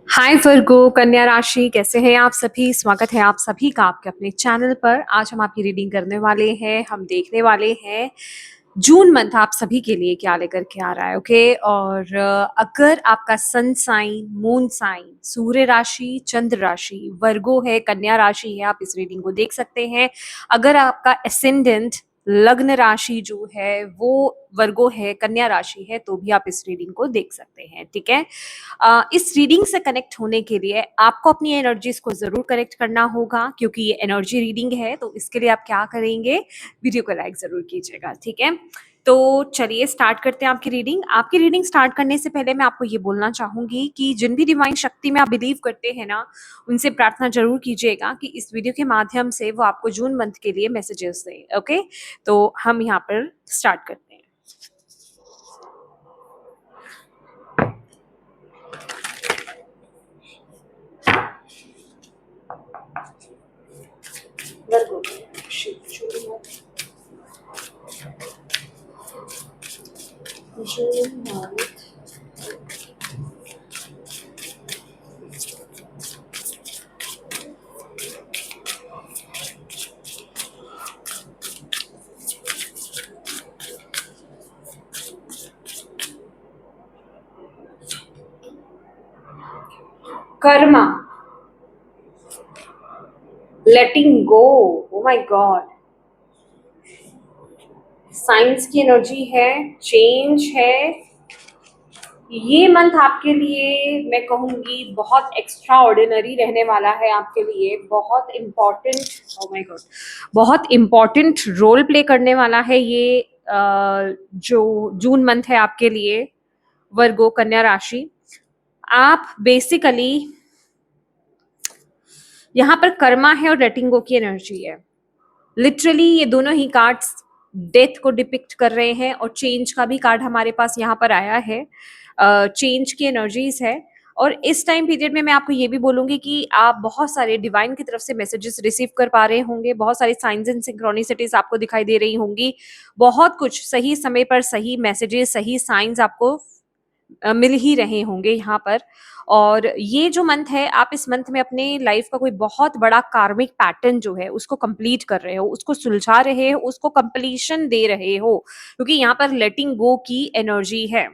हाय वर्गो कन्या राशि, कैसे हैं आप सभी। स्वागत है आप सभी का आपके अपने चैनल पर। आज हम आपकी रीडिंग करने वाले हैं। हम देखने वाले हैं जून मंथ आप सभी के लिए क्या लेकर के आ रहा है। ओके, और अगर आपका सन साइन, मून साइन, सूर्य राशि, चंद्र राशि वर्गो है, कन्या राशि है, आप इस रीडिंग को देख सकते हैं। अगर आपका एसेंडेंट, लग्न राशि जो है वो वर्गो है, कन्या राशि है, तो भी आप इस रीडिंग को देख सकते हैं। ठीक है। इस रीडिंग से कनेक्ट होने के लिए आपको अपनी एनर्जीज को जरूर करेक्ट करना होगा, क्योंकि ये एनर्जी रीडिंग है। तो इसके लिए आप क्या करेंगे, वीडियो को लाइक जरूर कीजिएगा। ठीक है, तो चलिए स्टार्ट करते हैं आपकी रीडिंग। आपकी रीडिंग स्टार्ट करने से पहले मैं आपको ये बोलना चाहूंगी कि जिन भी डिवाइन शक्ति में आप बिलीव करते हैं ना, उनसे प्रार्थना जरूर कीजिएगा कि इस वीडियो के माध्यम से वो आपको जून मंथ के लिए मैसेजेस दें। ओके, तो हम यहाँ पर स्टार्ट करते हैं। Virgo, June month karma, letting go. Oh my god, science की एनर्जी है, चेंज है। ये मंथ आपके लिए मैं कहूंगी बहुत एक्स्ट्रा ऑर्डिनरी रहने वाला है। आपके लिए बहुत इम्पोर्टेंट, ओ माय गॉड, बहुत इम्पोर्टेंट रोल प्ले करने वाला है ये जो जून मंथ है आपके लिए वर्गो कन्या राशि। आप बेसिकली यहाँ पर कर्मा है और रेटिंगो की एनर्जी है। लिटरली ये दोनों ही कार्ड्स डेथ को डिपिक्ट कर रहे हैं, और चेंज का भी कार्ड हमारे पास यहाँ पर आया है। चेंज की एनर्जीज है। और इस टाइम पीरियड में मैं आपको ये भी बोलूंगी कि आप बहुत सारे डिवाइन की तरफ से मैसेजेस रिसीव कर पा रहे होंगे। बहुत सारे साइंस एंड सिंक्रोनिसिटीज आपको दिखाई दे रही होंगी। बहुत कुछ सही समय पर सही मैसेजेस, सही साइंस आपको मिल ही रहे होंगे यहाँ पर। और ये जो मंथ है, आप इस मंथ में अपने लाइफ का कोई बहुत बड़ा कार्मिक पैटर्न जो है उसको कंप्लीट कर रहे हो, उसको सुलझा रहे हो, उसको कंप्लीशन दे रहे हो, क्योंकि यहाँ पर लेटिंग गो की एनर्जी है।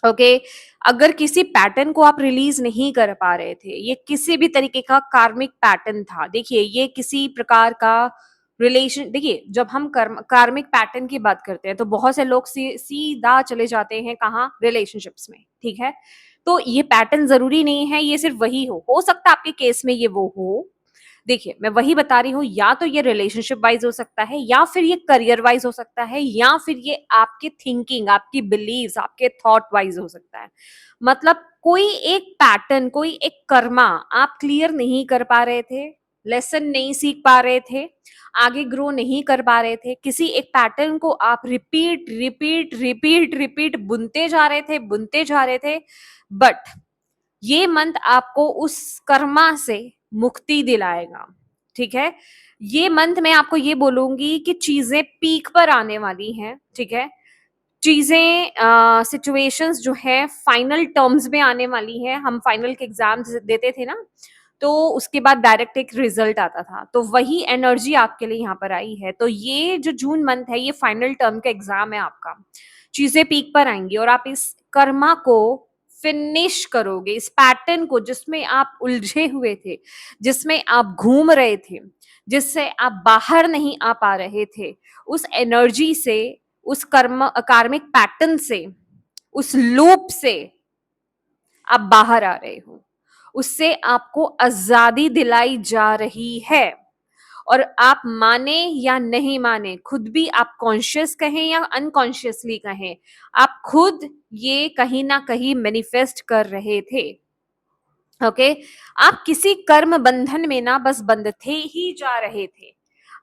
ओके, अगर किसी पैटर्न को आप रिलीज नहीं कर पा रहे थे, ये किसी भी तरीके का कार्मिक पैटर्न था। देखिए, ये किसी प्रकार का रिलेशन, देखिए जब हम कार्मिक पैटर्न की बात करते हैं तो बहुत से लोग सीधा चले जाते हैं कहाँ, रिलेशनशिप्स में। ठीक है, तो ये पैटर्न जरूरी नहीं है ये सिर्फ वही हो सकता है आपके केस में ये वो हो। देखिए, मैं वही बता रही हूँ, या तो ये रिलेशनशिप वाइज हो सकता है, या फिर ये करियर वाइज हो सकता है, या फिर ये आपकी थिंकिंग, आपकी बिलीव्स, आपके थॉट वाइज हो सकता है। मतलब कोई एक पैटर्न, कोई एक कर्मा आप क्लियर नहीं कर पा रहे थे, लेसन नहीं सीख पा रहे थे, आगे ग्रो नहीं कर पा रहे थे। किसी एक पैटर्न को आप रिपीट रिपीट रिपीट रिपीट बुनते जा रहे थे। बट ये मंथ आपको उस कर्मा से मुक्ति दिलाएगा। ठीक है, ये मंथ मैं आपको ये बोलूंगी कि चीजें पीक पर आने वाली हैं। ठीक है, चीजें, सिचुएशंस जो है फाइनल टर्म्स में आने वाली है। हम फाइनल के एग्जाम्स देते थे ना, तो उसके बाद डायरेक्ट एक रिजल्ट आता था, तो वही एनर्जी आपके लिए यहाँ पर आई है। तो ये जो जून मंथ है, ये फाइनल टर्म का एग्जाम है आपका। चीजें पीक पर आएंगी और आप इस कर्मा को फिनिश करोगे, इस पैटर्न को जिसमें आप उलझे हुए थे, जिसमें आप घूम रहे थे, जिससे आप बाहर नहीं आ पा रहे थे, उस एनर्जी से, उस कार्मिक पैटर्न से, उस लूप से आप बाहर आ रहे हो। उससे आपको आजादी दिलाई जा रही है। और आप माने या नहीं माने, खुद भी आप कॉन्शियस कहें या अनकॉन्शियसली कहें, आप खुद ये कहीं ना कहीं मैनिफेस्ट कर रहे थे। ओके, आप किसी कर्म बंधन में ना बस बंध थे ही जा रहे थे।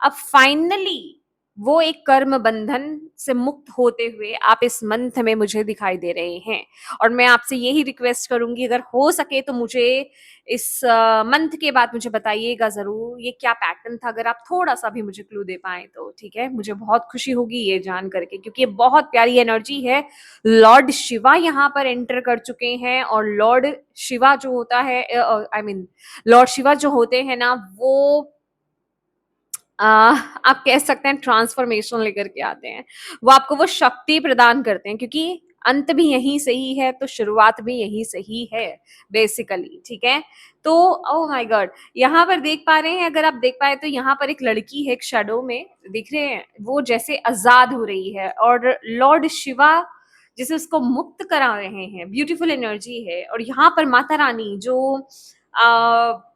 अब फाइनली वो एक कर्म बंधन से मुक्त होते हुए आप इस मंथ में मुझे दिखाई दे रहे हैं। और मैं आपसे यही रिक्वेस्ट करूंगी, अगर हो सके तो मुझे इस मंथ के बाद मुझे बताइएगा ज़रूर ये क्या पैटर्न था। अगर आप थोड़ा-सा भी मुझे क्लू दे पाएँ तो ठीक है, मुझे बहुत खुशी होगी ये जान करके, क्योंकि ये बहुत प्यारी एनर्जी है। लॉर्ड शिवा यहाँ पर एंटर कर चुके हैं और लॉर्ड शिवा जो होता है आई मीन लॉर्ड शिवा जो होते हैं ना, वो आप कह सकते हैं ट्रांसफॉर्मेशन लेकर के आते हैं। वो आपको वो शक्ति प्रदान करते हैं, क्योंकि अंत भी यहीं से ही है तो शुरुआत भी यहीं से ही है बेसिकली, ठीक है? तो ओह माय गॉड! यहाँ पर देख पा रहे हैं, अगर आप देख पाएँ तो यहाँ पर एक लड़की है एक शैडो में, दिख रहे हैं? वो जैसे आज़ाद हो रही है और लॉर्ड शिवा जैसे उसको मुक्त करा रहे हैं, ब्यूटीफुल एनर्जी है। और यहाँ पर माता रानी जो अ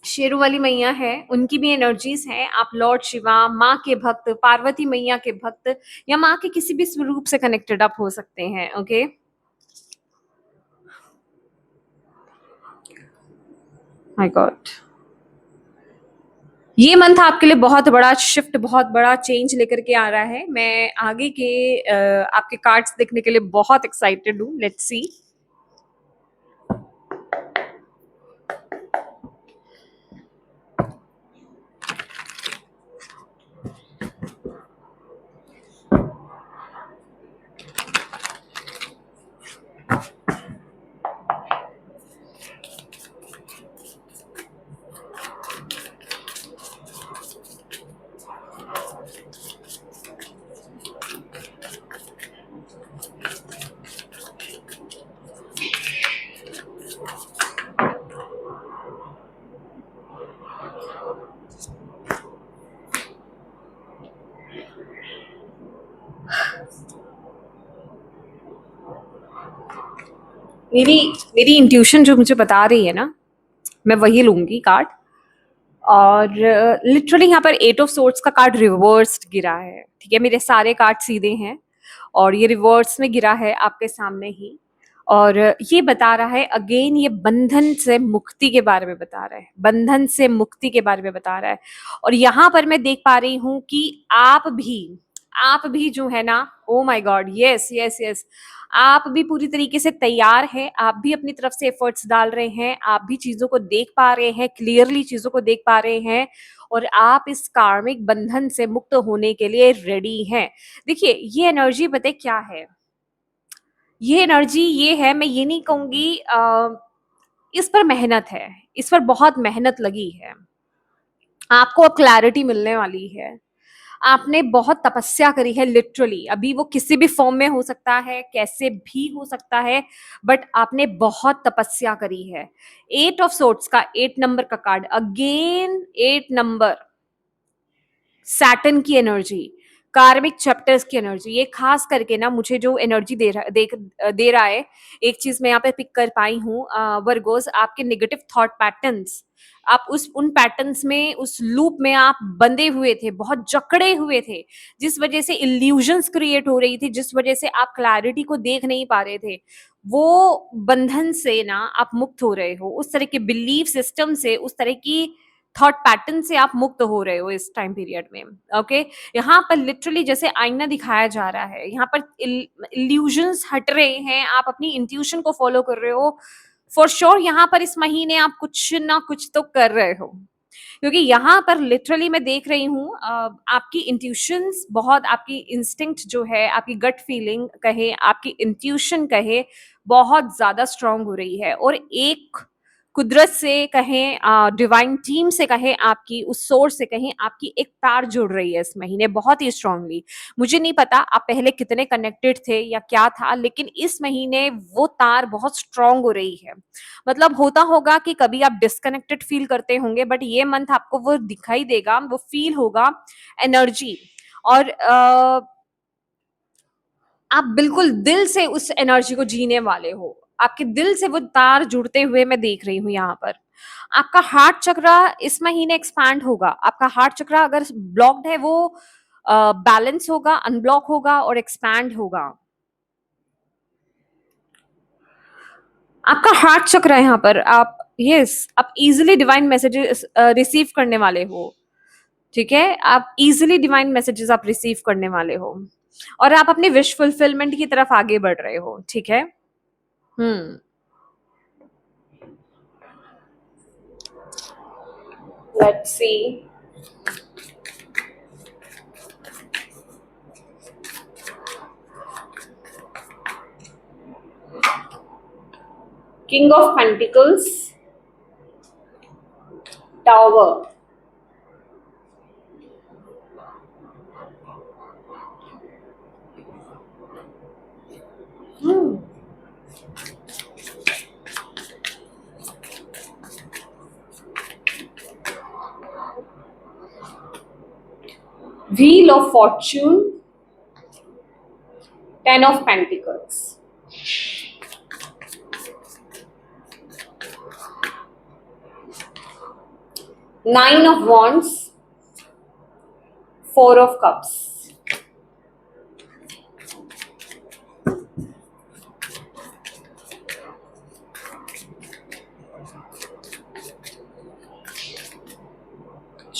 शेरों वाली मैया है, उनकी भी एनर्जीज हैं। आप लॉर्ड शिवा, माँ के भक्त, पार्वती मैया के भक्त या माँ के किसी भी स्वरूप से कनेक्टेड आप हो सकते हैं। ओके, माय गॉड, ये मंथ आपके लिए बहुत बड़ा शिफ्ट, बहुत बड़ा चेंज लेकर के आ रहा है। मैं आगे के आपके कार्ड्स देखने के लिए बहुत एक्साइटेड हूँ। Let's see. मेरी मेरी इंट्यूशन जो मुझे बता रही है ना, मैं वही लूंगी कार्ड। और लिटरली यहाँ पर एट ऑफ सोर्ट्स का कार्ड रिवर्स्ड गिरा है, ठीक है? मेरे सारे कार्ड सीधे हैं और ये रिवर्स में गिरा है आपके सामने ही। और ये बता रहा है अगेन, ये बंधन से मुक्ति के बारे में बता रहा है, बंधन से मुक्ति के बारे में बता रहा है। और यहाँ पर मैं देख पा रही हूँ कि आप भी जो है ना, ओ my God, yes yes yes, आप भी पूरी तरीके से तैयार हैं। आप भी अपनी तरफ से एफर्ट्स डाल रहे हैं, आप भी चीजों को देख पा रहे हैं, क्लियरली चीजों को देख पा रहे हैं और आप इस कार्मिक बंधन से मुक्त होने के लिए रेडी हैं। देखिए, ये एनर्जी पता है क्या है? ये एनर्जी ये है, मैं ये नहीं कहूंगी इस पर मेहनत है, इस पर बहुत मेहनत लगी है। आपको अब क्लैरिटी मिलने वाली है। आपने बहुत तपस्या करी है लिटरली, अभी वो किसी भी फॉर्म में हो सकता है, कैसे भी हो सकता है, बट आपने बहुत तपस्या करी है। एट ऑफ सोर्ट्स का 8 नंबर का कार्ड, अगेन 8 नंबर, सैटर्न की एनर्जी, कार्मिक चैप्टर्स की एनर्जी, ये खास करके ना मुझे जो एनर्जी दे रहा है, एक चीज मैं यहाँ पे पिक कर पाई हूँ, वर्गोस, आपके नेगेटिव थॉट पैटर्न्स, आप उस उन पैटर्न्स में, उस लूप में आप बंधे हुए थे, बहुत जकड़े हुए थे, जिस वजह से इल्यूजन्स क्रिएट हो रही थी, जिस वजह से आप क्लैरिटी को देख नहीं पा रहे थे। वो बंधन से ना आप मुक्त हो रहे हो, उस तरह के बिलीफ सिस्टम से, उस तरह की थॉट पैटर्न से आप मुक्त हो रहे हो इस टाइम पीरियड में। ओके, यहाँ पर लिटरली जैसे आईना दिखाया जा रहा है, यहाँ पर इल्यूजन्स हट रहे हैं, आप अपनी इंट्यूशन को फॉलो कर रहे हो। फॉर श्योर यहाँ पर इस महीने आप कुछ ना कुछ तो कर रहे हो, क्योंकि यहाँ पर लिटरली मैं देख रही हूँ आपकी इंट्यूशंस बहुत, आपकी इंस्टिंक्ट जो है, आपकी गट फीलिंग कहे, आपकी इंट्यूशन कहे, बहुत ज्यादा स्ट्रांग हो रही है। और एक कुदरत से कहें, डिवाइन टीम से कहें, आपकी उस सोर्स से कहें, आपकी एक तार जुड़ रही है इस महीने बहुत ही स्ट्रांगली। मुझे नहीं पता आप पहले कितने कनेक्टेड थे या क्या था, लेकिन इस महीने वो तार बहुत स्ट्रांग हो रही है। मतलब होता होगा कि कभी आप डिस्कनेक्टेड फील करते होंगे, बट ये मंथ आपको वो दिखाई देगा, वो फील होगा एनर्जी। और आप बिल्कुल दिल से उस एनर्जी को जीने वाले हो, आपके दिल से वो तार जुड़ते हुए मैं देख रही हूँ यहाँ पर। आपका हार्ट चक्रा इस महीने एक्सपैंड होगा, आपका हार्ट चक्रा अगर ब्लॉक्ड है वो बैलेंस होगा, अनब्लॉक होगा और एक्सपैंड होगा। आपका हार्ट चक्र है यहाँ पर, आप यस, आप इजीली डिवाइन मैसेजेस रिसीव करने वाले हो। ठीक है? आप इज़िली डिवाइन मैसेजेस आप रिसीव करने वाले हो और आप अपने विश फुलफिलमेंट की तरफ आगे बढ़ रहे हो, ठीक है? हुँ। Let's see. King of pentacles, tower, wheel of fortune, 10 of pentacles, nine of wands, 4 of cups.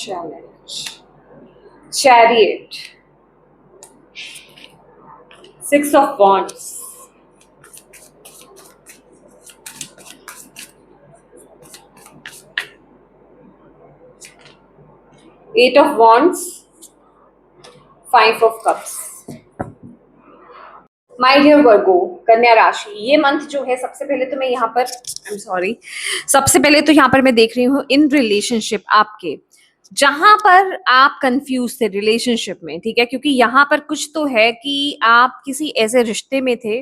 Challenge, chariot, 6 of wands, eight of wands, 5 of cups. My dear Virgo, कन्या राशि, ये मंथ जो है सबसे पहले तो मैं यहाँ पर आई एम सॉरी, सबसे पहले तो यहाँ पर मैं देख रही हूँ इन रिलेशनशिप आपके, जहां पर आप कंफ्यूज थे रिलेशनशिप में, ठीक है, क्योंकि यहाँ पर कुछ तो है कि आप किसी ऐसे रिश्ते में थे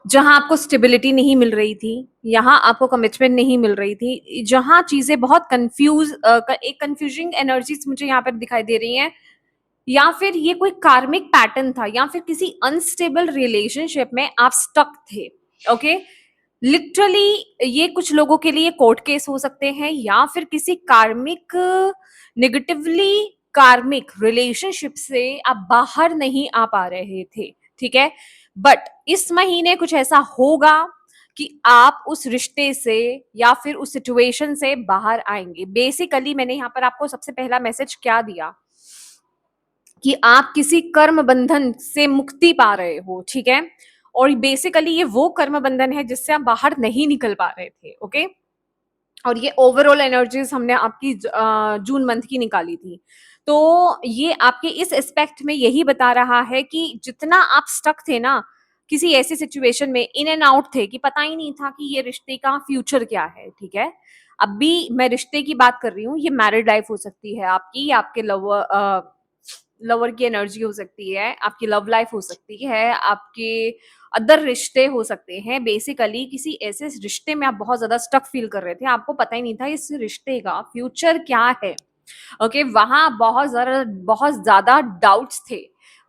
जहां आपको स्टेबिलिटी नहीं मिल रही थी, यहाँ आपको कमिटमेंट नहीं मिल रही थी, जहां चीजें बहुत एक कंफ्यूजिंग एनर्जीज मुझे यहाँ पर दिखाई दे रही हैं, या फिर ये कोई कार्मिक पैटर्न था, या फिर किसी अनस्टेबल रिलेशनशिप में आप स्टक थे। ओके, लिटरली ये कुछ लोगों के लिए कोर्ट केस हो सकते हैं, या फिर किसी कार्मिक नेगेटिवली कार्मिक रिलेशनशिप से आप बाहर नहीं आ पा रहे थे, ठीक है। बट इस महीने कुछ ऐसा होगा कि आप उस रिश्ते से या फिर उस सिचुएशन से बाहर आएंगे। बेसिकली मैंने यहाँ पर आपको सबसे पहला मैसेज क्या दिया कि आप किसी कर्म बंधन से मुक्ति पा रहे हो, ठीक है, और बेसिकली ये वो कर्म बंधन है जिससे आप बाहर नहीं निकल पा रहे थे। ओके, और ये ओवरऑल एनर्जीज हमने आपकी जून मंथ की निकाली थी, तो ये आपके इस एस्पेक्ट में यही बता रहा है कि जितना आप स्टक थे ना किसी ऐसी सिचुएशन में, इन एंड आउट थे कि पता ही नहीं था कि ये रिश्ते का फ्यूचर क्या है, ठीक है। अभी मैं रिश्ते की बात कर रही हूँ, ये मैरिड लाइफ हो सकती है आपकी, आपके लवर की एनर्जी हो सकती है, आपकी लव लाइफ हो सकती है, आपके अदर रिश्ते हो सकते हैं। बेसिकली किसी ऐसे रिश्ते में आप बहुत ज्यादा स्टक फील कर रहे थे, आपको पता ही नहीं था इस रिश्ते का फ्यूचर क्या है। ओके, वहां बहुत ज्यादा डाउट्स थे,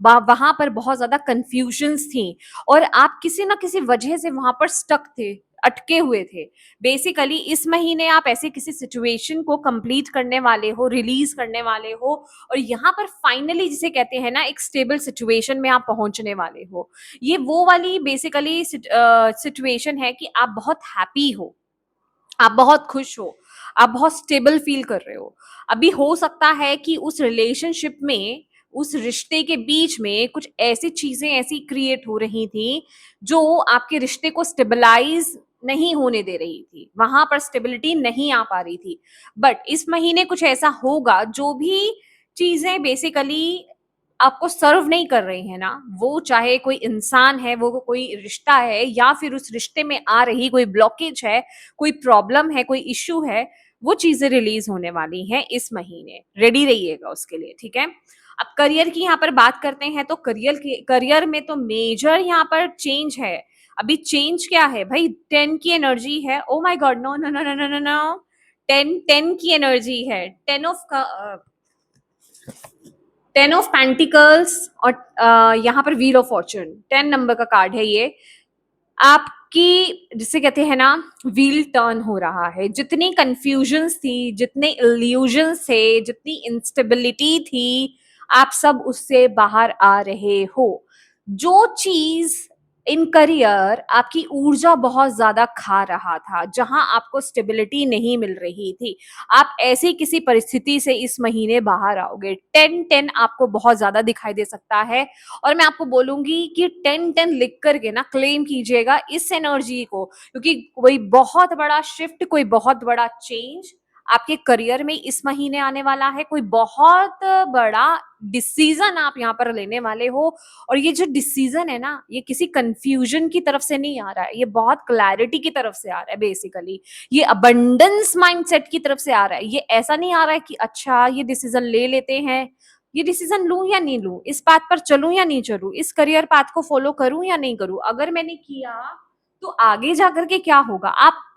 वहां पर बहुत ज्यादा कंफ्यूजन्स थी, और आप किसी ना किसी वजह से वहां पर स्टक थे, अटके हुए थे। बेसिकली इस महीने आप ऐसे किसी सिचुएशन को कंप्लीट करने वाले हो, रिलीज करने वाले हो, और यहाँ पर फाइनली जिसे कहते हैं ना एक स्टेबल सिचुएशन में आप पहुंचने वाले हो। ये वो वाली बेसिकली सिचुएशन है कि आप बहुत हैप्पी हो, आप बहुत खुश हो, आप बहुत स्टेबल फील कर रहे हो। अभी हो सकता है कि उस रिलेशनशिप में, उस रिश्ते के बीच में कुछ ऐसी चीजें ऐसी क्रिएट हो रही थी जो आपके रिश्ते को स्टेबलाइज नहीं होने दे रही थी, वहां पर स्टेबिलिटी नहीं आ पा रही थी। बट इस महीने कुछ ऐसा होगा, जो भी चीजें बेसिकली आपको सर्व नहीं कर रही है ना, वो चाहे कोई इंसान है, वो कोई रिश्ता है, या फिर उस रिश्ते में आ रही कोई ब्लॉकेज है, कोई प्रॉब्लम है, कोई इश्यू है, वो चीजें रिलीज होने वाली हैं इस महीने। रेडी रहिएगा उसके लिए, ठीक है। अब करियर की यहाँ पर बात करते हैं, तो करियर में तो मेजर यहाँ पर चेंज है। अभी चेंज क्या है भाई, 10 की एनर्जी है। Oh my God, no no no no no no no, 10 की एनर्जी है, 10 ऑफ पेंटिकल्स, और यहाँ पर व्हील ऑफ फॉर्चून, 10 नंबर का कार्ड है ये। आपकी जिसे कहते हैं ना व्हील टर्न हो रहा है, जितनी कंफ्यूजन्स थी, जितने इल्यूजन्स थे, जितनी इंस्टेबिलिटी थी, आप सब उससे बाहर आ रहे हो। जो चीज इन करियर आपकी ऊर्जा बहुत ज़्यादा खा रहा था, जहाँ आपको स्टेबिलिटी नहीं मिल रही थी। आप ऐसी किसी परिस्थिति से इस महीने बाहर आओगे। 10-10 आपको बहुत ज़्यादा दिखाई दे सकता है और मैं आपको बोलूँगी कि 10-10 लिख कर के ना क्लेम कीजिएगा इस एनर्जी को, क्योंकि कोई बहुत बड़ा शिफ्ट, कोई बहुत बड़ा चेंज आपके करियर में इस महीने आने वाला है। कोई बहुत बड़ा डिसीजन आप यहाँ पर लेने वाले हो और ये जो डिसीजन है ना, ये किसी कंफ्यूजन की तरफ से नहीं आ रहा है, ये बहुत क्लैरिटी की तरफ से आ रहा है बेसिकली। ये अबंडेंस माइंडसेट की तरफ से आ रहा है। ये ऐसा नहीं आ रहा है कि अच्छा ये डिसीजन ले लेते हैं, ये डिसीजन लूं या नहीं लूं, इस पाथ पर चलूं या नहीं चलूं, इस करियर पाथ को फॉलो करूं या नहीं करूं, अगर मैंने किया तो आगे जाकर के क्या होगा। आप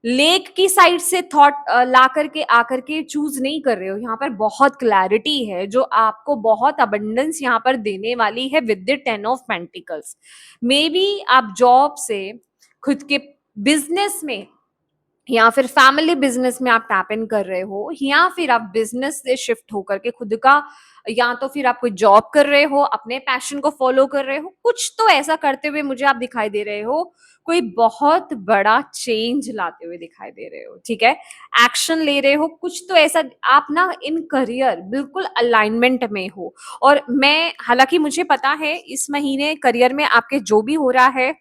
लेक की साइड से थॉट ला करके आकर के चूज नहीं कर रहे हो। यहाँ पर बहुत क्लैरिटी है जो आपको बहुत अबंडेंस यहाँ पर देने वाली है with the 10 of pentacles. May be आप जॉब से, खुद के बिजनेस में या फिर फैमिली बिजनेस में आप टैप इन कर रहे हो, या फिर आप बिजनेस से शिफ्ट होकर के खुद का, या तो फिर आप कोई जॉब कर रहे हो, अपने पैशन को फॉलो कर रहे हो, कुछ तो ऐसा करते हुए मुझे आप दिखाई दे रहे हो। कोई बहुत बड़ा चेंज लाते हुए दिखाई दे रहे हो, ठीक है, एक्शन ले रहे हो, कुछ तो ऐसा। आप ना इन करियर बिल्कुल अलाइनमेंट में हो। और मैं, हालांकि मुझे पता है इस महीने करियर में आपके जो भी हो रहा है,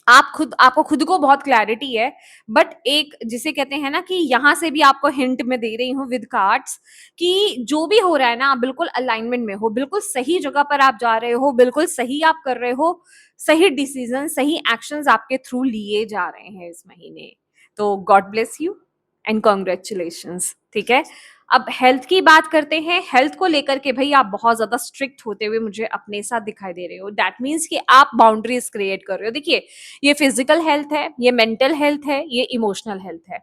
आपको खुद को बहुत क्लैरिटी है, बट एक जिसे कहते हैं ना कि यहां से भी आपको हिंट में दे रही हूँ विद कार्ड्स, कि जो भी हो रहा है ना, आप बिल्कुल अलाइनमेंट में हो, बिल्कुल सही जगह पर आप जा रहे हो, बिल्कुल सही आप कर रहे हो, सही डिसीजन, सही एक्शंस आपके थ्रू लिए जा रहे हैं इस महीने। तो God bless you and congratulations, ठीक है। अब हेल्थ की बात करते हैं। हेल्थ को लेकर के भाई आप बहुत ज्यादा स्ट्रिक्ट होते हुए मुझे अपने साथ दिखाई दे रहे हो। दैट मीन्स कि आप बाउंड्रीज क्रिएट कर रहे हो। देखिए, ये फिजिकल हेल्थ है, ये मेंटल हेल्थ है, ये इमोशनल हेल्थ है।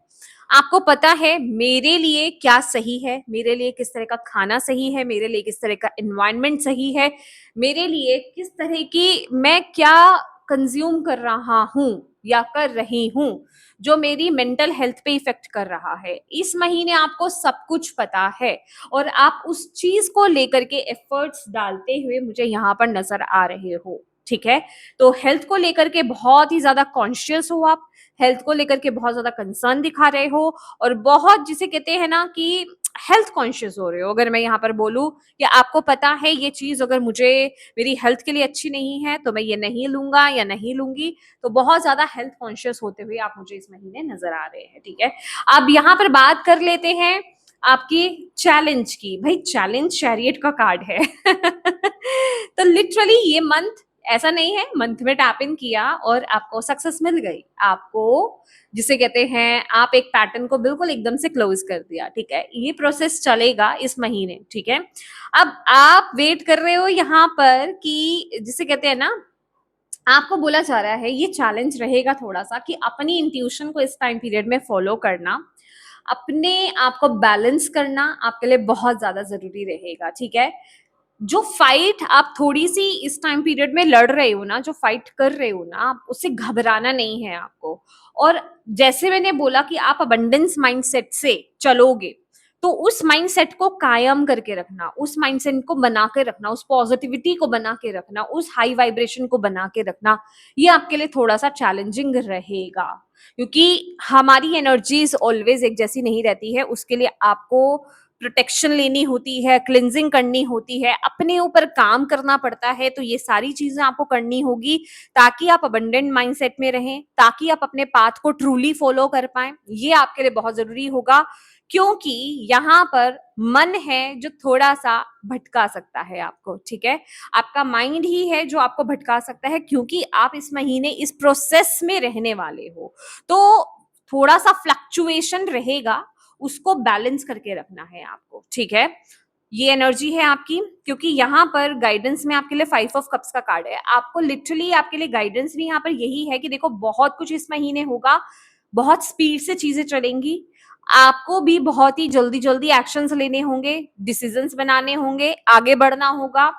आपको पता है मेरे लिए क्या सही है, मेरे लिए किस तरह का खाना सही है, मेरे लिए किस तरह का एनवायरनमेंट सही है, मेरे लिए किस तरह की मैं क्या कंज्यूम कर रहा हूं या कर रही हूं जो मेरी मेंटल हेल्थ पे इफेक्ट कर रहा है। इस महीने आपको सब कुछ पता है और आप उस चीज को लेकर के एफर्ट्स डालते हुए मुझे यहाँ पर नजर आ रहे हो, ठीक है। तो हेल्थ को लेकर के बहुत ही ज्यादा कॉन्शियस हो आप, हेल्थ को लेकर के बहुत ज्यादा कंसर्न दिखा रहे हो और बहुत, जिसे कहते हैं ना कि हेल्थ कॉन्शियस हो रहे हो। अगर मैं यहाँ पर बोलूँ कि आपको पता है ये चीज अगर मुझे मेरी हेल्थ के लिए अच्छी नहीं है तो मैं ये नहीं लूंगा या नहीं लूंगी, तो बहुत ज्यादा हेल्थ कॉन्शियस होते हुए आप मुझे इस महीने नजर आ रहे हैं, ठीक है। अब यहाँ पर बात कर लेते हैं आपकी चैलेंज की। भाई चैलेंज शैरियट का कार्ड है तो लिटरली ये मंथ ऐसा नहीं है, मंथ में टैप इन किया और आपको सक्सेस मिल गई, आपको जिसे कहते हैं आप एक पैटर्न को बिल्कुल एकदम से क्लोज कर दिया, ठीक है। ये प्रोसेस चलेगा इस महीने, ठीक है। अब आप वेट कर रहे हो यहाँ पर कि जिसे कहते हैं ना, आपको बोला जा रहा है ये चैलेंज रहेगा थोड़ा सा कि अपनी इंट्यूशन को इस टाइम पीरियड में फॉलो करना, अपने आप को बैलेंस करना आपके लिए बहुत ज्यादा जरूरी रहेगा, ठीक है। जो फाइट आप थोड़ी सी इस टाइम पीरियड में लड़ रहे हो ना, जो फाइट कर रहे हो ना, आप उससे घबराना नहीं है आपको। और जैसे मैंने बोला कि आप अबंडेंस माइंडसेट से चलोगे, तो उस माइंडसेट को कायम करके रखना, उस माइंडसेट को बना के रखना, उस पॉजिटिविटी को बना के रखना, उस हाई वाइब्रेशन को बना के रखना, ये आपके लिए थोड़ा सा चैलेंजिंग रहेगा, क्योंकि हमारी एनर्जीज ऑलवेज एक जैसी नहीं रहती है। उसके लिए आपको प्रोटेक्शन लेनी होती है, क्लिनजिंग करनी होती है, अपने ऊपर काम करना पड़ता है। तो ये सारी चीजें आपको करनी होगी ताकि आप अबंडेंट माइंडसेट में रहें, ताकि आप अपने पाथ को ट्रूली फॉलो कर पाए। ये आपके लिए बहुत जरूरी होगा, क्योंकि यहाँ पर मन है जो थोड़ा सा भटका सकता है आपको, ठीक है। आपका माइंड ही है जो आपको भटका सकता है, क्योंकि आप इस महीने इस प्रोसेस में रहने वाले हो। तो थोड़ा सा फ्लक्चुएशन रहेगा, उसको बैलेंस करके रखना है आपको, ठीक है। ये एनर्जी है आपकी, क्योंकि यहाँ पर गाइडेंस में आपके लिए 5 ऑफ कप्स का कार्ड है। आपको लिटरली आपके लिए गाइडेंस भी यहाँ पर यही है कि देखो बहुत कुछ इस महीने होगा, बहुत स्पीड से चीजें चलेंगी, आपको भी बहुत ही जल्दी जल्दी एक्शंस लेने होंगे, डिसीजंस बनाने होंगे, आगे बढ़ना होगा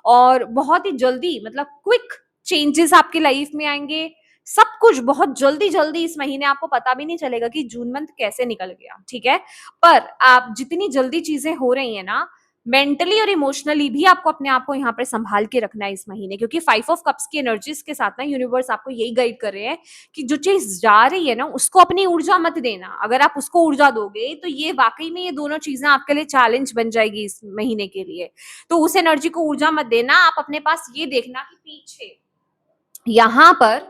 और बहुत ही जल्दी, मतलब क्विक चेंजेस आपकी लाइफ में आएंगे। सब कुछ बहुत जल्दी जल्दी इस महीने, आपको पता भी नहीं चलेगा कि जून मंथ कैसे निकल गया, ठीक है। पर आप जितनी जल्दी चीजें हो रही है ना, मेंटली और इमोशनली भी आपको अपने आप को यहाँ पर संभाल के रखना है इस महीने, क्योंकि 5 ऑफ कप्स की एनर्जीज के साथ ना यूनिवर्स आपको यही गाइड कर रहे हैं कि जो चीज जा रही है ना उसको अपनी ऊर्जा मत देना। अगर आप उसको ऊर्जा दोगे तो ये वाकई में ये दोनों चीजें आपके लिए चैलेंज बन जाएगी इस महीने के लिए। तो उस एनर्जी को ऊर्जा मत देना, आप अपने पास ये देखना कि पीछे यहाँ पर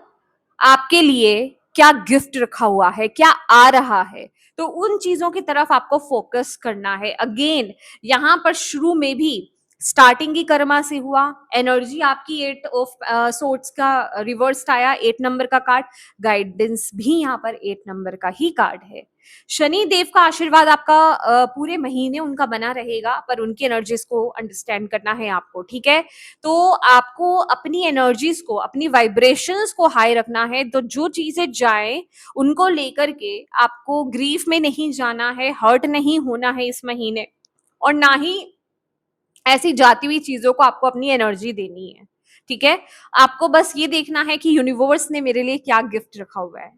आपके लिए क्या गिफ्ट रखा हुआ है, क्या आ रहा है, तो उन चीजों की तरफ आपको फोकस करना है। अगेन यहाँ पर शुरू में भी स्टार्टिंग ही कर्मा से हुआ, एनर्जी आपकी 8 ऑफ सोर्ट्स का रिवर्स आया, 8 नंबर का कार्ड, गाइडेंस भी यहाँ पर 8 नंबर का ही कार्ड है। शनि देव का आशीर्वाद आपका पूरे महीने उनका बना रहेगा, पर उनकी एनर्जीज को अंडरस्टैंड करना है आपको, ठीक है। तो आपको अपनी एनर्जीज को, अपनी वाइब्रेशंस को हाई रखना है। तो जो चीजें जाए उनको लेकर के आपको ग्रीफ में नहीं जाना है, हर्ट नहीं होना है इस महीने, और ना ही ऐसी जाती हुई चीजों को आपको अपनी एनर्जी देनी है, ठीक है। आपको बस ये देखना है कि यूनिवर्स ने मेरे लिए क्या गिफ्ट रखा हुआ है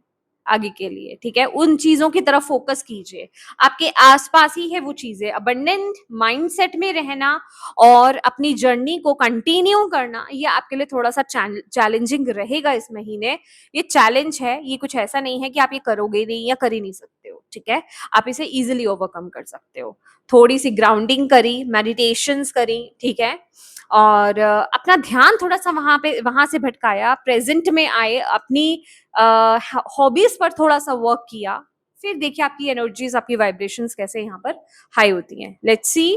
आगे के लिए, ठीक है। उन चीजों की तरफ फोकस कीजिए, आपके आसपास ही है वो चीजें। अबंडेंट माइंडसेट में रहना और अपनी जर्नी को कंटिन्यू करना, ये आपके लिए थोड़ा सा चैलेंजिंग रहेगा इस महीने। ये चैलेंज है, ये कुछ ऐसा नहीं है कि आप ये करोगे नहीं या कर ही नहीं सकते हो, ठीक है। आप इसे इजिली ओवरकम कर सकते हो। थोड़ी सी ग्राउंडिंग करी, मेडिटेशंस करी, ठीक है, और अपना ध्यान थोड़ा सा वहां से भटकाया, प्रेजेंट में आए, अपनी हॉबीज पर थोड़ा सा वर्क किया, फिर देखिए आपकी एनर्जीज, आपकी वाइब्रेशंस कैसे यहाँ पर हाई होती हैं। लेट्स सी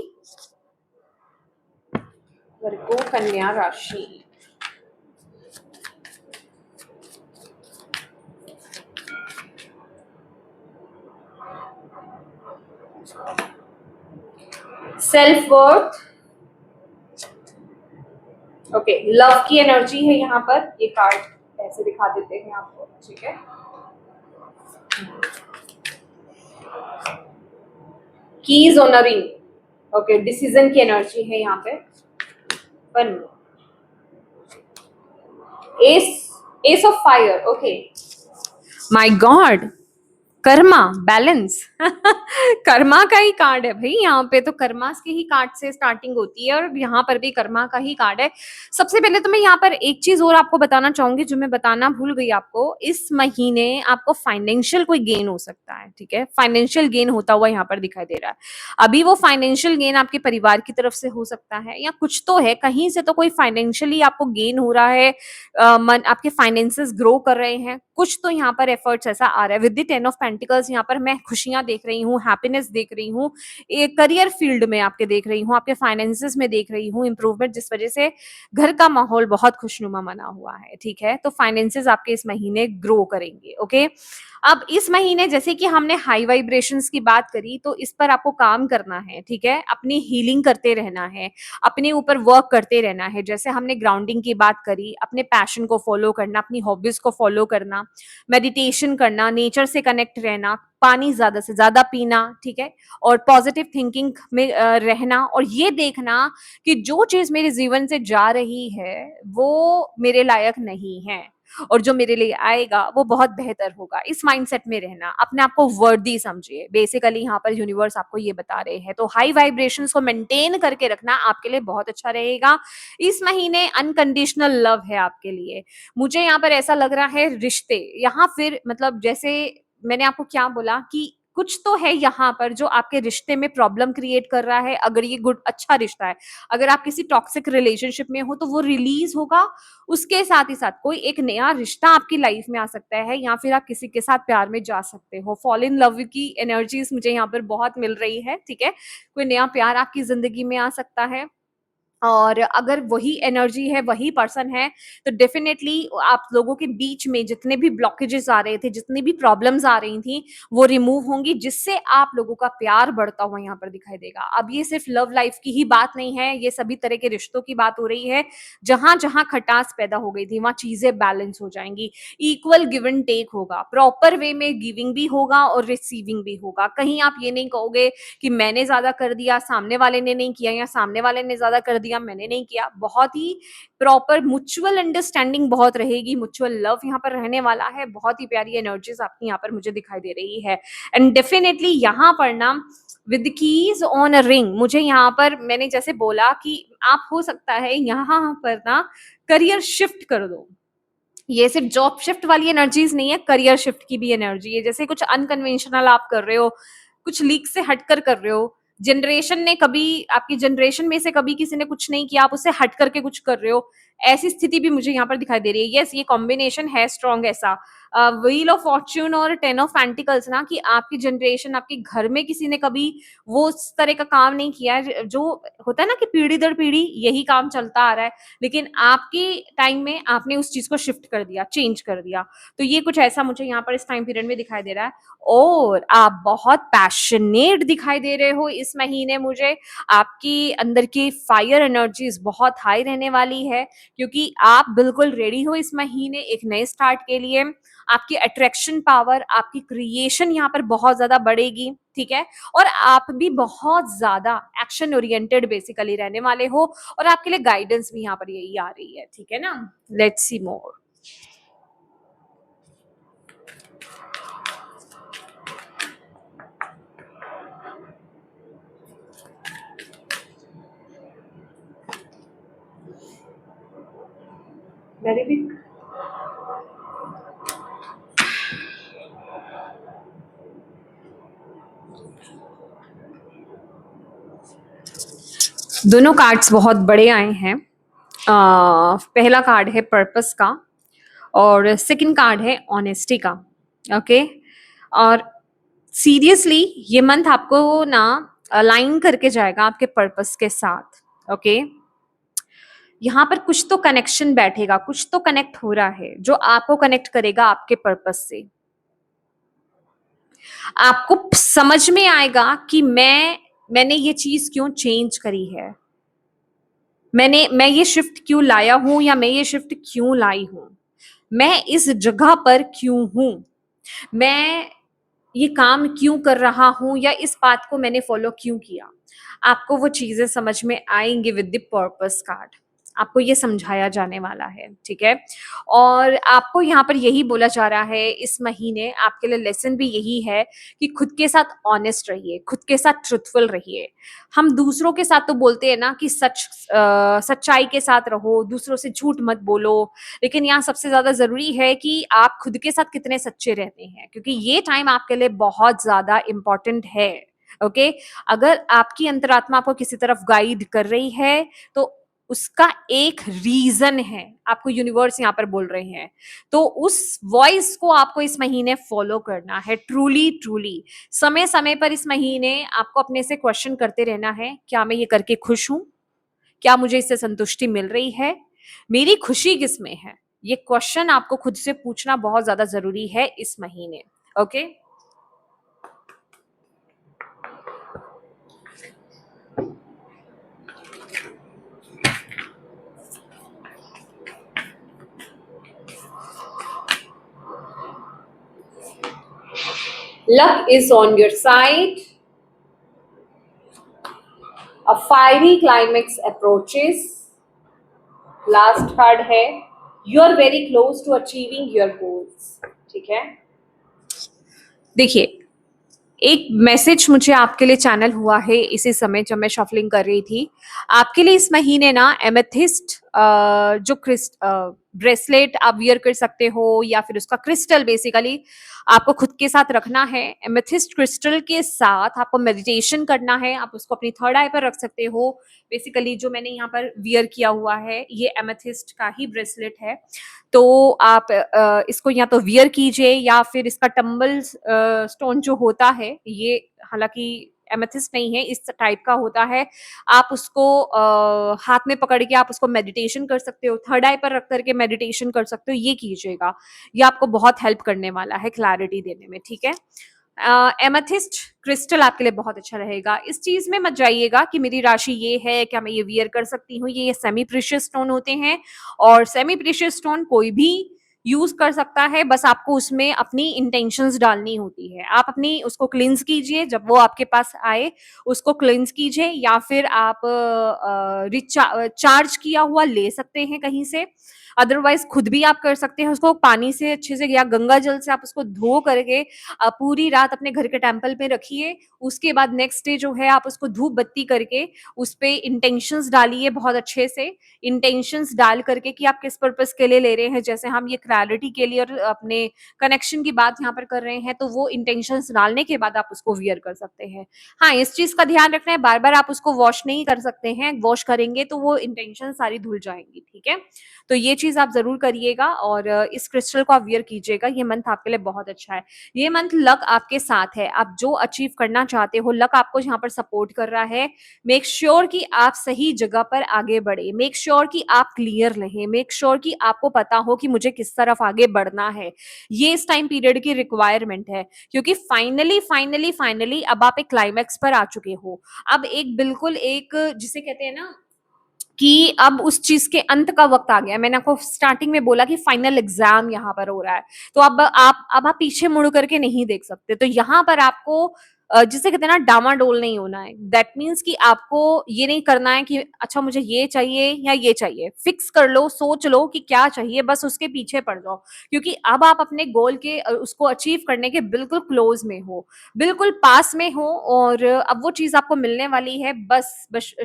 वर्गो कन्या राशि। सेल्फ वर्थ, ओके, लव की एनर्जी है यहाँ पर। ये कार्ड ऐसे दिखा देते हैं आपको, ठीक है। कीज ऑनरिंग, ओके, डिसीजन की एनर्जी है यहाँ पे। One, S S of fire, okay, my God, Karma balance Karma का ही कार्ड है भाई यहाँ पे, तो कर्मा के ही कार्ड से स्टार्टिंग होती है और यहाँ पर भी कर्मा का ही कार्ड है। सबसे पहले तो मैं यहाँ पर एक चीज और आपको बताना चाहूंगी जो मैं बताना भूल गई आपको। इस महीने आपको फाइनेंशियल कोई गेन हो सकता है, ठीक है, फाइनेंशियल गेन होता हुआ यहाँ पर दिखाई दे रहा है। अभी वो फाइनेंशियल गेन आपके परिवार की तरफ से हो सकता है, या कुछ तो है, कहीं से तो कोई फाइनेंशियली आपको गेन हो रहा है, आपके फाइनेंसेस ग्रो कर रहे हैं, कुछ तो यहाँ पर एफर्ट्स ऐसा आ रहा है। विद द 10 ऑफ पेंटिकल्स यहाँ पर मैं खुशियां देख रही हूँ, हैप्पीनेस देख रही हूँ, एक करियर फील्ड में आपके देख रही हूँ, आपके फाइनेंसेस में देख रही हूँ इंप्रूवमेंट, जिस वजह से घर का माहौल बहुत खुशनुमा बना हुआ है, ठीक है। तो फाइनेंसेस आपके इस महीने ग्रो करेंगे, ओके। अब इस महीने जैसे कि हमने हाई वाइब्रेशंस की बात करी, तो इस पर आपको काम करना है, ठीक है, अपनी हीलिंग करते रहना है, अपने ऊपर वर्क करते रहना है। जैसे हमने ग्राउंडिंग की बात करी, अपने पैशन को फॉलो करना, अपनी हॉबीज को फॉलो करना, मेडिटेशन करना, नेचर से कनेक्ट रहना, पानी ज्यादा से ज्यादा पीना, ठीक है, और पॉजिटिव थिंकिंग में रहना, और ये देखना कि जो चीज मेरे जीवन से जा रही है वो मेरे लायक नहीं है, और जो मेरे लिए आएगा वो बहुत बेहतर होगा। इस माइंडसेट में रहना, अपने आप को वर्दी समझिए, बेसिकली यहाँ पर यूनिवर्स आपको ये बता रहे हैं। तो हाई वाइब्रेशंस को मेंटेन करके रखना आपके लिए बहुत अच्छा रहेगा। इस महीने अनकंडीशनल लव है आपके लिए। मुझे यहाँ पर ऐसा लग रहा है रिश्ते, यहाँ फिर मतलब जैसे मैंने आपको क्या बोला कि कुछ तो है यहाँ पर जो आपके रिश्ते में प्रॉब्लम क्रिएट कर रहा है। अगर ये गुड अच्छा रिश्ता है, अगर आप किसी टॉक्सिक रिलेशनशिप में हो तो वो रिलीज होगा। उसके साथ ही साथ कोई एक नया रिश्ता आपकी लाइफ में आ सकता है, या फिर आप किसी के साथ प्यार में जा सकते हो। फॉल इन लव की एनर्जीज मुझे यहाँ पर बहुत मिल रही है, ठीक है। कोई नया प्यार आपकी जिंदगी में आ सकता है, और अगर वही एनर्जी है, वही पर्सन है, तो डेफिनेटली आप लोगों के बीच में जितने भी ब्लॉकेजेस आ रहे थे, जितनी भी प्रॉब्लम्स आ रही थी, वो रिमूव होंगी, जिससे आप लोगों का प्यार बढ़ता हुआ यहाँ पर दिखाई देगा। अब ये सिर्फ लव लाइफ की ही बात नहीं है, ये सभी तरह के रिश्तों की बात हो रही है। जहां जहां खटास पैदा हो गई थी वहां चीजें बैलेंस हो जाएंगी, इक्वल गिव एंड टेक होगा, प्रॉपर वे में गिविंग भी होगा और रिसीविंग भी होगा। कहीं आप ये नहीं कहोगे कि मैंने ज्यादा कर दिया, सामने वाले ने नहीं किया, या सामने वाले ने ज्यादा कर दिया दिया, मैंने नहीं किया। बहुत ही प्रॉपर म्यूचुअल अंडरस्टैंडिंग बहुत रहेगी, म्यूचुअल लव यहाँ पर रहने वाला है। बहुत ही प्यारी एनर्जीज आपकी यहाँ पर मुझे दिखाई दे रही है। एंड डेफिनेटली यहाँ पर ना with keys on a ring, मुझे यहाँ पर मैंने जैसे बोला कि आप हो सकता है यहाँ पर ना करियर शिफ्ट कर दो। ये सिर्फ जॉब शिफ्ट वाली एनर्जीज नहीं है, करियर शिफ्ट की भी एनर्जी है। जैसे कुछ अनकन्वेंशनल आप कर रहे हो, कुछ लीक से हटकर कर रहे हो, जनरेशन ने कभी आपकी जनरेशन में से कभी किसी ने कुछ नहीं किया, आप उससे हट करके कुछ कर रहे हो, ऐसी स्थिति भी मुझे यहाँ पर दिखाई दे रही है। यस, ये कॉम्बिनेशन है स्ट्रॉन्ग ऐसा, व्हील ऑफ फॉर्च्यून और टेन ऑफ पेंटिकल्स ना, कि आपकी जनरेशन, आपके घर में किसी ने कभी वो उस तरह का काम नहीं किया है जो होता है ना कि पीढ़ी दर पीढ़ी यही काम चलता आ रहा है, लेकिन आपके टाइम में आपने उस चीज को शिफ्ट कर दिया, चेंज कर दिया। तो ये कुछ ऐसा मुझे यहाँ पर इस टाइम पीरियड में दिखाई दे रहा है। और आप बहुत पैशनेट दिखाई दे रहे हो इस महीने मुझे। आपकी अंदर की फायर एनर्जीज बहुत हाई रहने वाली है, क्योंकि आप बिल्कुल रेडी हो इस महीने एक नए स्टार्ट के लिए। आपकी अट्रैक्शन पावर, आपकी क्रिएशन यहाँ पर बहुत ज्यादा बढ़ेगी, ठीक है। और आप भी बहुत ज्यादा एक्शन ओरिएंटेड बेसिकली रहने वाले हो, और आपके लिए गाइडेंस भी यहाँ पर यही आ रही है, ठीक है ना। Let's see more. Very big. दोनों कार्ड्स बहुत बड़े आए हैं। पहला कार्ड है पर्पस का, और सेकंड कार्ड है ऑनेस्टी का। ओके, और सीरियसली ये मंथ आपको ना अलाइन करके जाएगा आपके पर्पस के साथ। ओके, यहाँ पर कुछ तो कनेक्शन बैठेगा, कुछ तो कनेक्ट हो रहा है जो आपको कनेक्ट करेगा आपके पर्पस से। आपको समझ में आएगा कि मैंने ये चीज क्यों चेंज करी है, मैं ये शिफ्ट क्यों लाया हूं, या मैं ये शिफ्ट क्यों लाई हूं, मैं इस जगह पर क्यों हूं, मैं ये काम क्यों कर रहा हूं, या इस बात को मैंने फॉलो क्यों किया। आपको वो चीजें समझ में आएंगी विद द पर्पस कार्ड। आपको ये समझाया जाने वाला है, ठीक है। और आपको यहाँ पर यही बोला जा रहा है इस महीने आपके लिए लेसन भी यही है कि खुद के साथ ऑनेस्ट रहिए, खुद के साथ ट्रुथफुल रहिए। हम दूसरों के साथ तो बोलते हैं ना कि सच्चाई के साथ रहो, दूसरों से झूठ मत बोलो, लेकिन यहाँ सबसे ज्यादा जरूरी है कि आप खुद के साथ कितने सच्चे रहते हैं, क्योंकि ये टाइम आपके लिए बहुत ज्यादा इंपॉर्टेंट है। ओके, अगर आपकी अंतरात्मा आपको किसी तरफ गाइड कर रही है तो उसका एक रीजन है, आपको यूनिवर्स यहाँ पर बोल रहे हैं, तो उस वॉइस को आपको इस महीने फॉलो करना है। ट्रूली ट्रूली समय समय पर इस महीने आपको अपने से क्वेश्चन करते रहना है, क्या मैं ये करके खुश हूं, क्या मुझे इससे संतुष्टि मिल रही है, मेरी खुशी किस में है। ये क्वेश्चन आपको खुद से पूछना बहुत ज्यादा जरूरी है इस महीने। Okay, luck is on your side. A fiery climax approaches. Last card है, you are very close to achieving your goals, ठीक है। देखिए, एक मैसेज मुझे आपके लिए चैनल हुआ है इसी समय जब मैं शफलिंग कर रही थी। आपके लिए इस महीने ना एमेथिस्ट जो ब्रेसलेट आप वियर कर सकते हो, या फिर उसका क्रिस्टल बेसिकली आपको खुद के साथ रखना है। एमेथिस्ट क्रिस्टल के साथ आपको मेडिटेशन करना है, आप उसको अपनी थर्ड आई पर रख सकते हो। बेसिकली जो मैंने यहाँ पर वियर किया हुआ है ये एमेथिस्ट का ही ब्रेसलेट है, तो आप इसको या तो वियर कीजिए, या फिर इसका टम्बल स्टोन जो होता है, ये हालांकि एमेथिस्ट नहीं है, इस टाइप का होता है, आप उसको हाथ में पकड़ के आप उसको मेडिटेशन कर सकते हो, थर्ड आई पर रख करके मेडिटेशन कर सकते हो। ये कीजिएगा, ये आपको बहुत हेल्प करने वाला है क्लैरिटी देने में, ठीक है। एमेथिस्ट क्रिस्टल आपके लिए बहुत अच्छा रहेगा। इस चीज में मत जाइएगा कि मेरी राशि ये है, क्या मैं ये वियर कर सकती हूँ। ये सेमी प्रीशियस स्टोन होते हैं, और सेमी प्रीशियस स्टोन कोई भी यूज़ कर सकता है, बस आपको उसमें अपनी इंटेंशंस डालनी होती है। आप अपनी उसको क्लींस कीजिए, जब वो आपके पास आए, उसको क्लींस कीजिए या फिर आप चार्ज किया हुआ ले सकते हैं कहीं से। अदरवाइज़ खुद भी आप कर सकते हैं उसको पानी से अच्छे से या गंगा जल से आप उसको धो करके पूरी रात अपने घर के टेम्पल पे रखिए। उसके बाद नेक्स्ट डे जो है आप उसको धूप बत्ती करके उस पे इंटेंशंस डालिए बहुत अच्छे से। इंटेंशंस डाल करके कि आप किस पर्पस के लिए ले रहे हैं, जैसे हम ये क्लैरिटी के लिए और अपने कनेक्शन की बात यहाँ पर कर रहे हैं, तो वो इंटेंशंस डालने के बाद आप उसको वियर कर सकते हैं। हाँ, इस चीज का ध्यान रखना है, बार बार आप उसको वॉश नहीं कर सकते हैं, वॉश करेंगे तो वो इंटेंशन सारी धुल जाएंगी। ठीक है, तो ये चीज आप जरूर करिएगा और इस क्रिस्टल को आप वियर कीजिएगा। ये मंथ आपके लिए बहुत अच्छा है। ये मंथ लक आपके साथ है, आप जो अचीव करना चाहते हो लक आपको यहाँ पर सपोर्ट कर रहा है। मेक श्योर कि आप सही जगह पर आगे बढ़े, मेक श्योर कि आप क्लियर रहें, मेक श्योर कि आपको पता हो कि मुझे किस तरफ आगे बढ़ना है। ये इस टाइम पीरियड की रिक्वायरमेंट है, क्योंकि फाइनली फाइनली फाइनली अब आप एक क्लाइमैक्स पर आ चुके हो। अब एक बिल्कुल एक जिसे कहते हैं ना कि अब उस चीज के अंत का वक्त आ गया। मैंने आपको स्टार्टिंग में बोला कि फाइनल एग्जाम यहाँ पर हो रहा है, तो अब आप पीछे मुड़ करके नहीं देख सकते। तो यहाँ पर आपको जिसे कहते हैं ना डामाडोल नहीं होना है। दैट मीन्स कि आपको ये नहीं करना है कि अच्छा मुझे ये चाहिए या ये चाहिए। फिक्स कर लो, सोच लो कि क्या चाहिए, बस उसके पीछे पड़ जाओ, क्योंकि अब आप अपने गोल के उसको अचीव करने के बिल्कुल क्लोज में हो, बिल्कुल पास में हो, और अब वो चीज आपको मिलने वाली है। बस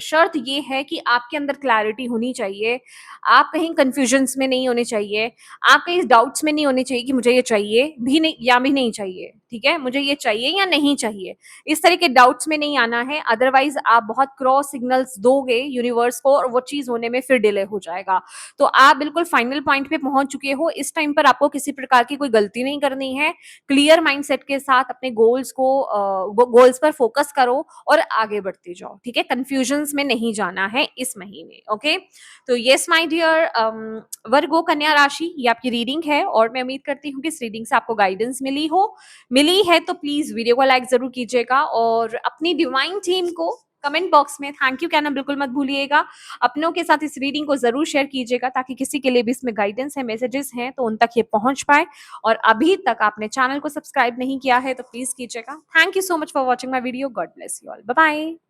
शर्त ये है कि आपके अंदर क्लैरिटी होनी चाहिए, आप कहीं कंफ्यूजन्स में नहीं होने चाहिए, आप कहीं डाउट्स में नहीं होने चाहिए कि मुझे ये चाहिए भी नहीं या भी नहीं चाहिए। ठीक है, मुझे ये चाहिए या नहीं चाहिए, इस तरह के डाउट्स में नहीं आना है। अदरवाइज आप बहुत क्रॉस सिग्नल्स दोगे यूनिवर्स को और वो चीज होने में फिर डिले हो जाएगा। तो आप बिल्कुल फाइनल पॉइंट पे पहुंच चुके हो। इस टाइम पर आपको किसी प्रकार की कोई गलती नहीं करनी है। क्लियर माइंडसेट के साथ अपने गोल्स पर फोकस करो और आगे बढ़ते जाओ। ठीक है, कंफ्यूजन्स में नहीं जाना है इस महीने। ओके, तो यस माय डियर वर्गो कन्या राशि, ये आपकी रीडिंग है और मैं उम्मीद करती हूँ कि इस रीडिंग से आपको गाइडेंस मिली है तो प्लीज वीडियो को लाइक जरूर कीजिएगा और अपनी डिवाइन टीम को कमेंट बॉक्स में थैंक यू कहना बिल्कुल मत भूलिएगा। अपनों के साथ इस रीडिंग को जरूर शेयर कीजिएगा ताकि किसी के लिए भी इसमें गाइडेंस है, मैसेजेस हैं तो उन तक ये पहुंच पाए। और अभी तक आपने चैनल को सब्सक्राइब नहीं किया है तो प्लीज कीजिएगा। Thank you so much for watching my video. God bless you all. Bye bye.